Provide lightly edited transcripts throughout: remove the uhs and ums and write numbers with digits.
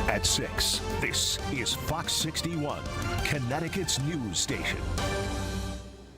At 6, this is Fox 61, Connecticut's news station.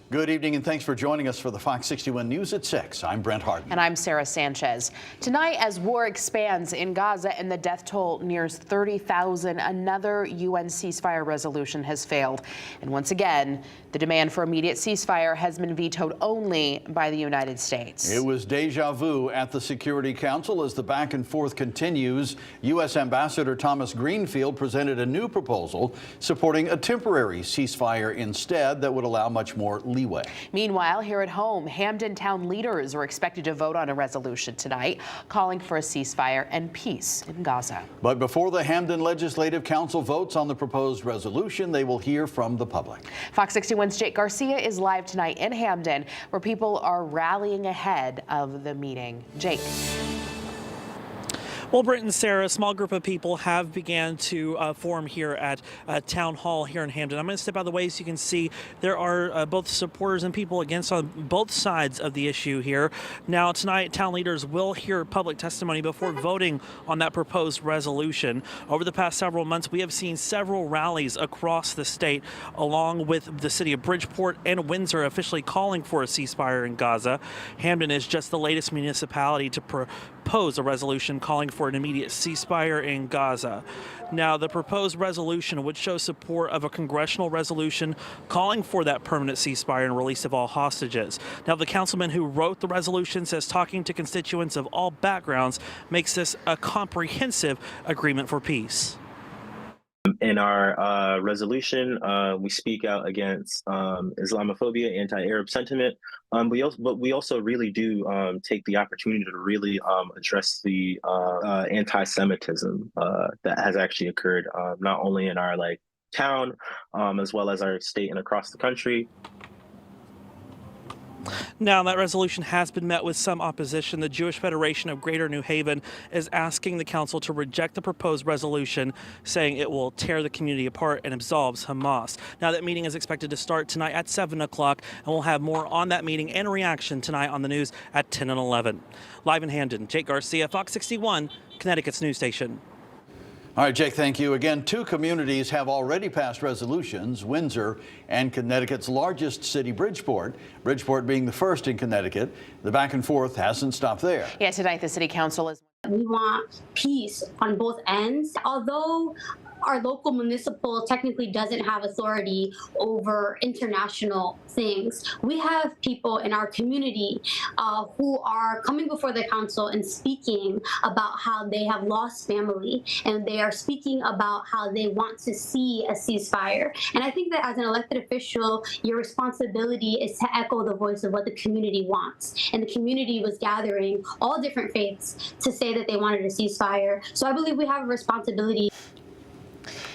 Good evening and thanks for joining us for the Fox 61 News at 6. I'm Brent Harden. And I'm Sarah Sanchez. Tonight, as war expands in Gaza and the death toll nears 30,000, another UN ceasefire resolution has failed. And once again, the demand for immediate ceasefire has been vetoed only by the United States. It was deja vu at the Security Council as the back and forth continues. U.S. Ambassador Thomas Greenfield presented a new proposal supporting a temporary ceasefire instead that would allow much more leeway. Meanwhile, here at home, Hamden town leaders are expected to vote on a resolution tonight calling for a ceasefire and peace in Gaza. But before the Hamden Legislative Council votes on the proposed resolution, they will hear from the public. Fox 61's Jake Garcia is live tonight in Hamden, where people are rallying ahead of the meeting. Jake. Well, Brent and Sarah, a small group of people have began to form here at Town Hall here in Hamden. I'm going to step out of the way so you can see there are both supporters and people against on both sides of the issue here. Now, tonight, town leaders will hear public testimony before voting on that proposed resolution. Over the past several months, we have seen several rallies across the state, along with the city of Bridgeport and Windsor officially calling for a ceasefire in Gaza. Hamden is just the latest municipality to propose a resolution calling for an immediate ceasefire in Gaza. Now, the proposed resolution would show support of a congressional resolution calling for that permanent ceasefire and release of all hostages. Now, the councilman who wrote the resolution says talking to constituents of all backgrounds makes this a comprehensive agreement for peace. In our resolution, we speak out against Islamophobia, anti-Arab sentiment. But we also really do take the opportunity to really address the anti-Semitism that has actually occurred not only in our town as well as our state and across the country. Now, that resolution has been met with some opposition. The Jewish Federation of Greater New Haven is asking the council to reject the proposed resolution, saying it will tear the community apart and absolves Hamas. Now, that meeting is expected to start tonight at 7 o'clock, and we'll have more on that meeting and reaction tonight on the news at 10 and 11. Live in Hamden, Jake Garcia, Fox 61, Connecticut's news station. All right, Jake, thank you. Again, two communities have already passed resolutions, Windsor and Connecticut's largest city, Bridgeport. Bridgeport being the first in Connecticut. The back and forth hasn't stopped there. Yeah, tonight the city council is... We want peace on both ends. Although our local municipal technically doesn't have authority over international things, we have people in our community who are coming before the council and speaking about how they have lost family, and they are speaking about how they want to see a ceasefire. And I think that as an elected official, your responsibility is to echo the voice of what the community wants. And the community was gathering all different faiths to say that they wanted a ceasefire. So I believe we have a responsibility.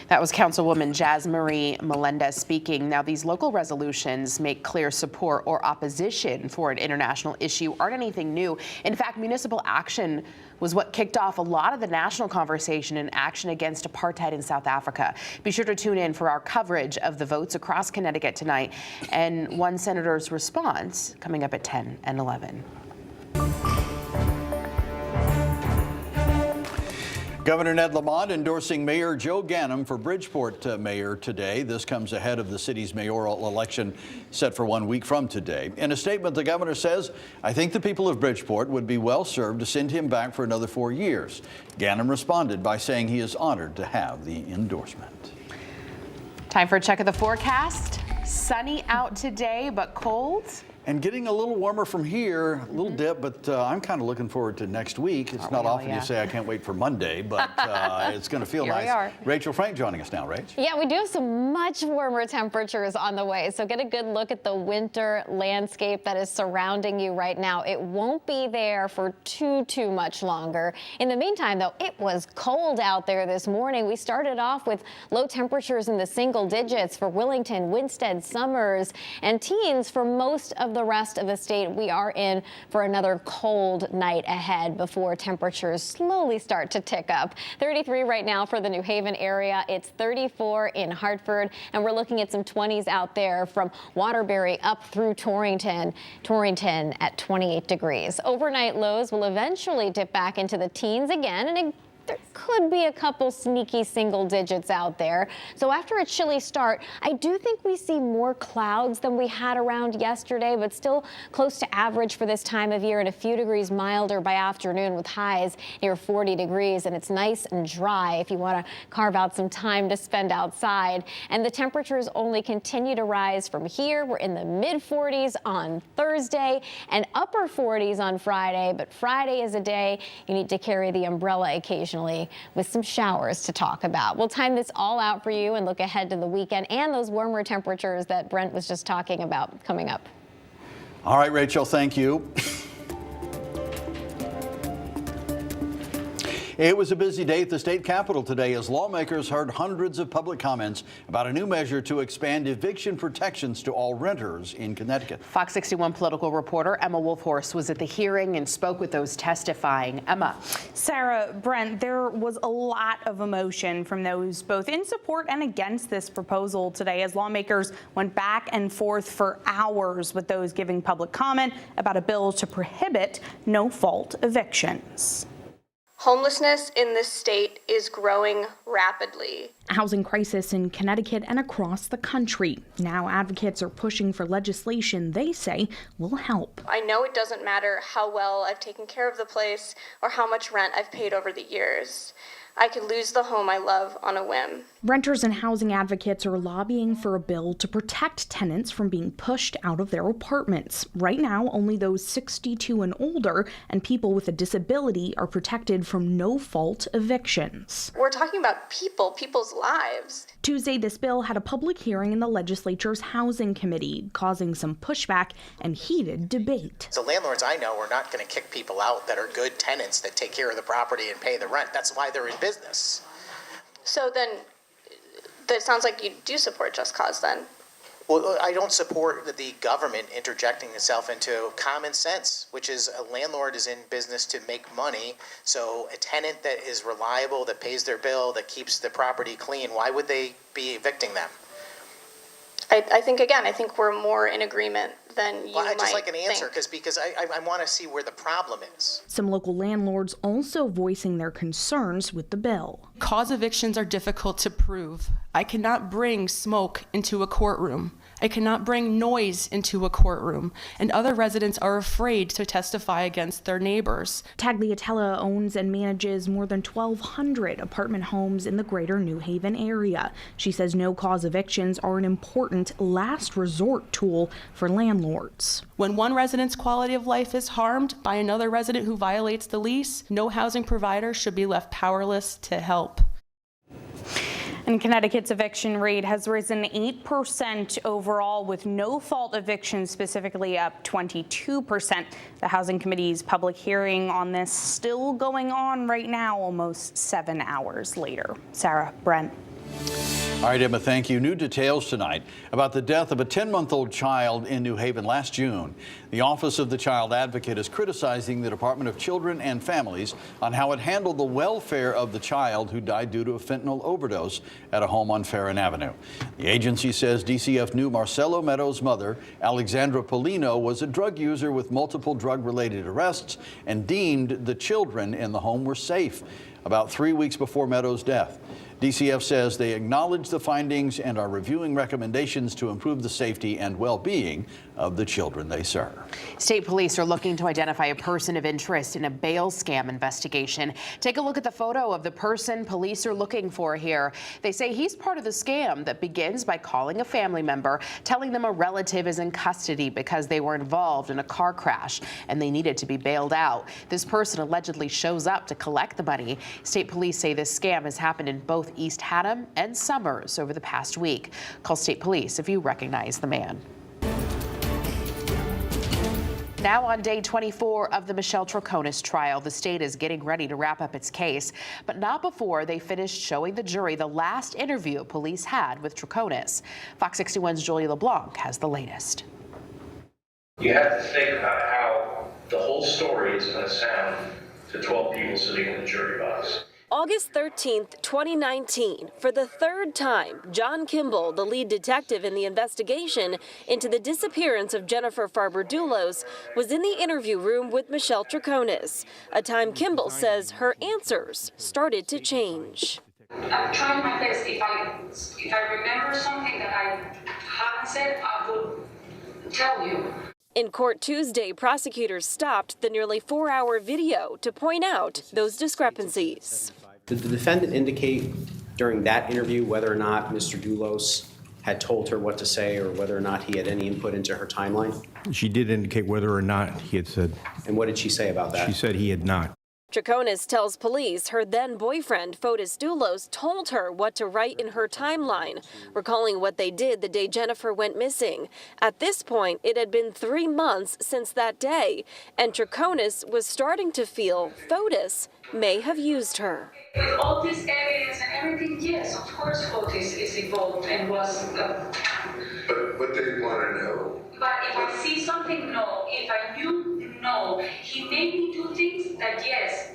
That was Councilwoman Jazz Marie Melendez speaking. Now, these local resolutions make clear support or opposition for an international issue aren't anything new. In fact, municipal action was what kicked off a lot of the national conversation and action against apartheid in South Africa. Be sure to tune in for our coverage of the votes across Connecticut tonight and one senator's response coming up at 10 and 11. Governor Ned Lamont endorsing Mayor Joe Ganim for Bridgeport mayor today. This comes ahead of the city's mayoral election set for 1 week from today. In a statement, the governor says, "I think the people of Bridgeport would be well served to send him back for another 4 years." Ganim responded by saying he is honored to have the endorsement. Time for a check of the forecast. Sunny out today, but cold. And getting a little warmer from here, a little dip, but I'm kind of looking forward to next week. It's not often you say I can't wait for Monday, but it's going to feel Here nice. we are. Rachel Frank joining us now, Rach. Yeah, we do have some much warmer temperatures on the way, so get a good look at the winter landscape that is surrounding you right now. It won't be there for too much longer. In the meantime, though, it was cold out there this morning. We started off with low temperatures in the single digits for Willington, Winsted, Summers, and teens for most of the rest of the state. We are in for another cold night ahead before temperatures slowly start to tick up. 33 right now for the New Haven area. It's 34 in Hartford, and we're looking at some 20s out there from Waterbury up through Torrington. Torrington at 28 degrees. Overnight lows will eventually dip back into the teens again, and there could be a couple sneaky single digits out there. So after a chilly start, I do think we see more clouds than we had around yesterday, but still close to average for this time of year and a few degrees milder by afternoon with highs near 40 degrees. And it's nice and dry if you want to carve out some time to spend outside. And the temperatures only continue to rise from here. We're in the mid-40s on Thursday and upper 40s on Friday. But Friday is a day you need to carry the umbrella occasionally with some showers to talk about. We'll time this all out for you and look ahead to the weekend and those warmer temperatures that Brent was just talking about coming up. All right, Rachel, thank you. It was a busy day at the state capitol today as lawmakers heard hundreds of public comments about a new measure to expand eviction protections to all renters in Connecticut. Fox 61 political reporter Emma Wolfhorst was at the hearing and spoke with those testifying. Emma. Sarah, Brent, there was a lot of emotion from those both in support and against this proposal today as lawmakers went back and forth for hours with those giving public comment about a bill to prohibit no-fault evictions. Homelessness in this state is growing rapidly. A housing crisis in Connecticut and across the country. Now advocates are pushing for legislation they say will help. I know it doesn't matter how well I've taken care of the place or how much rent I've paid over the years. I could lose the home I love on a whim. Renters and housing advocates are lobbying for a bill to protect tenants from being pushed out of their apartments. Right now, only those 62 and older and people with a disability are protected from no-fault evictions. We're talking about people's lives. Tuesday, this bill had a public hearing in the legislature's Housing Committee, causing some pushback and heated debate. So landlords I know are not going to kick people out that are good tenants that take care of the property and pay the rent. That's why they're in business. So then, that sounds like you do support Just Cause then. Well, I don't support the government interjecting itself into common sense, which is a landlord is in business to make money. So a tenant that is reliable, that pays their bill, that keeps the property clean, why would they be evicting them? I think we're more in agreement than you might I'd just like an answer think. because I want to see where the problem is. Some local landlords also voicing their concerns with the bill. Cause evictions are difficult to prove. I cannot bring smoke into a courtroom. I cannot bring noise into a courtroom, and other residents are afraid to testify against their neighbors. Tagliatella owns and manages more than 1,200 apartment homes in the greater New Haven area. She says no-cause evictions are an important last resort tool for landlords. When one resident's quality of life is harmed by another resident who violates the lease, no housing provider should be left powerless to help. And Connecticut's eviction rate has risen 8% overall, with no-fault evictions specifically up 22%. The Housing Committee's public hearing on this still going on right now, almost 7 hours later. Sarah, Brent. All right, Emma, thank you. New details tonight about the death of a 10-month-old child in New Haven last June. The Office of the Child Advocate is criticizing the Department of Children and Families on how it handled the welfare of the child who died due to a fentanyl overdose at a home on Farron Avenue. The agency says DCF knew Marcelo Meadows' mother, Alexandra Polino, was a drug user with multiple drug-related arrests and deemed the children in the home were safe about 3 weeks before Meadows' death. DCF says they acknowledge the findings and are reviewing recommendations to improve the safety and well-being of the children they serve. State police are looking to identify a person of interest in a bail scam investigation. Take a look at the photo of the person police are looking for here. They say he's part of the scam that begins by calling a family member, telling them a relative is in custody because they were involved in a car crash and they needed to be bailed out. This person allegedly shows up to collect the money. State police say this scam has happened in both East Haddam and Summers over the past week. Call state police if you recognize the man. Now on day 24 of the Michelle Troconis trial, the state is getting ready to wrap up its case, but not before they finished showing the jury the last interview police had with Troconis. Fox 61's Julia LeBlanc has the latest. You have to think about how the whole story is going to sound to 12 people sitting in the jury box. August 13th, 2019, for the third time, John Kimball, the lead detective in the investigation into the disappearance of Jennifer Farber-Dulos, was in the interview room with Michelle Troconis, a time Kimball says her answers started to change. I'm trying my best. If I remember something that I haven't said, I will tell you. In court Tuesday, prosecutors stopped the nearly 4-hour video to point out those discrepancies. Did the defendant indicate during that interview whether or not Mr. Dulos had told her what to say or whether or not he had any input into her timeline? She did indicate whether or not he had said. And what did she say about that? She said he had not. Troconis tells police her then-boyfriend, Fotis Dulos, told her what to write in her timeline, recalling what they did the day Jennifer went missing. At this point, it had been 3 months since that day, and Troconis was starting to feel Fotis may have used her. With all this evidence and everything, yes, of course Fotis is involved and was... But they want to know. But if I see something, no. If I knew, no. He made me do things that, yes,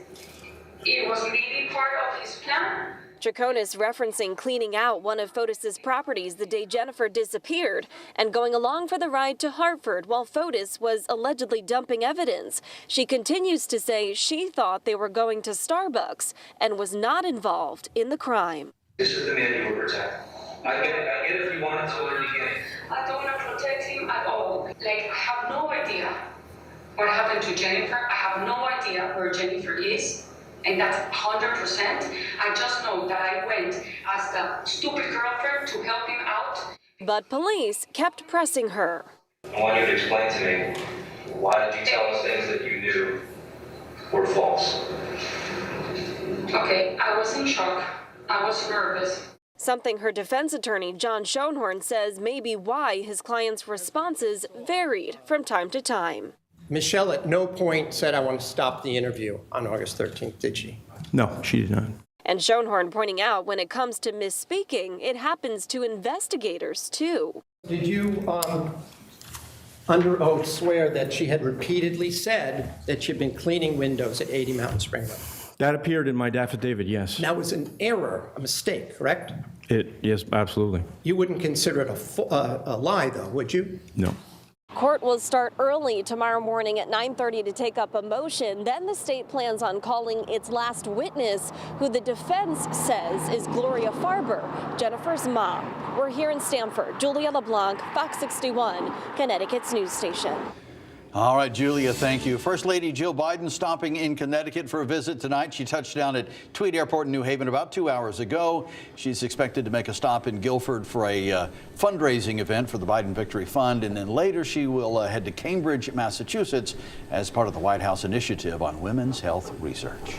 it was maybe part of his plan. Troconis referencing cleaning out one of Fotis's properties the day Jennifer disappeared and going along for the ride to Hartford while Fotis was allegedly dumping evidence. She continues to say she thought they were going to Starbucks and was not involved in the crime. This is the man you will protect. I get it if you wanted to or you get it. I don't want to protect him at all. Like, I have no idea what happened to Jennifer. I have no idea where Jennifer is. And that's 100%. I just know that I went as the stupid girlfriend to help him out. But police kept pressing her. I want you to explain to me, why did you tell us things that you knew were false? Okay, I was in shock. I was nervous. Something her defense attorney, John Schoenhorn, says may be why his client's responses varied from time to time. Michelle at no point said, I want to stop the interview on August 13th, did she? No, she did not. And Schoenhorn pointing out when it comes to misspeaking, it happens to investigators, too. Did you, under oath, swear that she had repeatedly said that she'd been cleaning windows at 80 Mountain Spring Road? That appeared in my affidavit, yes. That was an error, a mistake, correct? Yes, absolutely. You wouldn't consider it a lie, though, would you? No. Court will start early tomorrow morning at 9:30 to take up a motion. Then the state plans on calling its last witness, who the defense says is Gloria Farber, Jennifer's mom. We're here in Stamford. Julia LeBlanc, Fox 61, Connecticut's news station. All right, Julia, thank you. First Lady Jill Biden stopping in Connecticut for a visit tonight. She touched down at Tweed Airport in New Haven about 2 hours ago. She's expected to make a stop in Guilford for a fundraising event for the Biden Victory Fund, and then later she will head to Cambridge, Massachusetts as part of the White House initiative on women's health research.